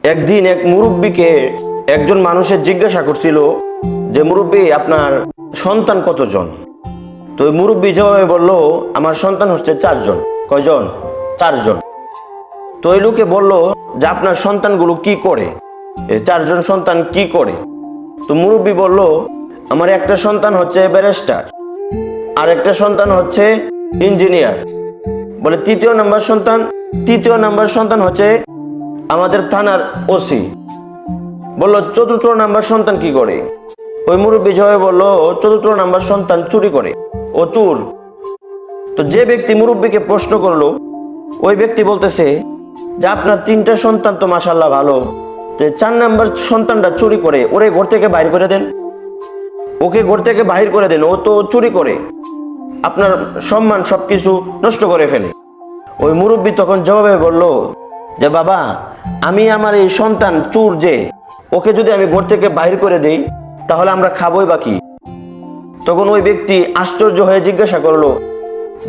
একদিন এক মুরব্বীকে একজন মানুষের জিজ্ঞাসা করছিল যে মুরব্বী আপনার সন্তান কতজন। তো ওই মুরব্বী জবাবে বলল আমার সন্তান হচ্ছে 4 জন। কয়জন? 4 জন। তো ওই লোকে বলল যে আপনার সন্তানগুলো কি করে, এই 4 জন সন্তান কি করে? তো মুরব্বী বলল আমার একটা সন্তান হচ্ছে ব্যারিস্টার, আর একটা সন্তান হচ্ছে ইঞ্জিনিয়ার। বলে তৃতীয় নাম্বার সন্তান হচ্ছে আমাদের থানার ওসি। বলল চতুর্থ নাম্বার সন্তান কি করে? ওই মুরব্বী জবাবে বলল চতুর্থ নাম্বার সন্তান চুরি করে, ও চোর। তো যে ব্যক্তি মুরব্বীকে প্রশ্ন করলো ওই ব্যক্তি বলতেছে যে আপনার 3টা সন্তান তো মাশাআল্লাহ ভালো, 4 নাম্বার সন্তানটা চুরি করে, ওরে ঘর থেকে বাইর করে দেন, ওকে ঘর থেকে বাহির করে দেন, ও তো চুরি করে আপনার সম্মান সবকিছু নষ্ট করে ফেলে। ওই মুরব্বী তখন জবাবে বলল যে বাবা, আমি আমার এই সন্তান চোর, যে ওকে যদি আমি ঘর থেকে বাহির করে দেই তাহলে আমরা খাবোই বা কি? তখন ওই ব্যক্তি আশ্চর্য হয়ে জিজ্ঞাসা করলো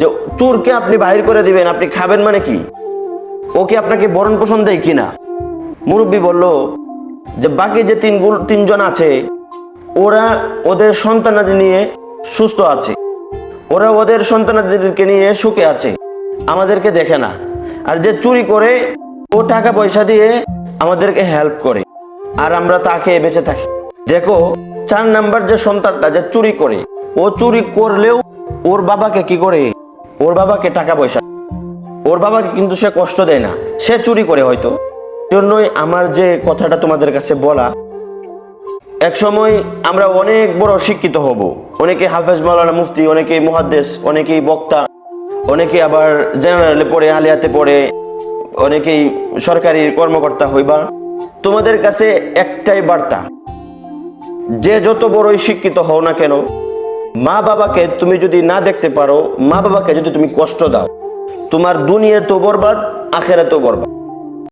যে চোরকে আপনি বাহির করে দিবেন, আপনি খাবেন মানে কি? ওকে আপনাকে ভরণ পোষণ দেয় কিনা? মুরব্বী বলল যে বাকি যে 3 জন আছে ওরা ওদের সন্তানাদি নিয়ে সুস্থ আছে, ওরা ওদের সন্তানাদিকে নিয়ে সুখে আছে, আমাদেরকে দেখে না। আর যে চুরি করে ও টাকা পয়সা দিয়ে আমাদেরকে হেল্প করে, আর আমরা তাকে বেঁচে থাকি। দেখো 4 নাম্বার যে সন্তানটা যে চুরি করে, ও চুরি করলেও ওর বাবাকে কি করে? ওর বাবাকে টাকা পয়সা, ওর বাবাকে কিন্তু সে কষ্ট দেয় না, সে চুরি করে হয়তো। জন্যই আমার যে কথাটা তোমাদের কাছে বলা, এক সময় আমরা অনেক বড় শিক্ষিত হব, অনেকে হাফেজ, মাওলানা, মুফতি, অনেকে মুহাদ্দিস, অনেকেই বক্তা, অনেকে আবার জেনারেলে পড়ে, আলিয়াতে পড়ে, অনেকেই সরকারি কর্মকর্তা হইবা। তোমাদের কাছে একটাই বার্তা, যে যত বড়ই শিক্ষিত হও না কেন, মা বাবাকে তুমি যদি না দেখতে পারো, মা বাবাকে যদি তুমি কষ্ট দাও, তোমার দুনিয়া তো বরবাদ, আখেরাতেও বরবাদ।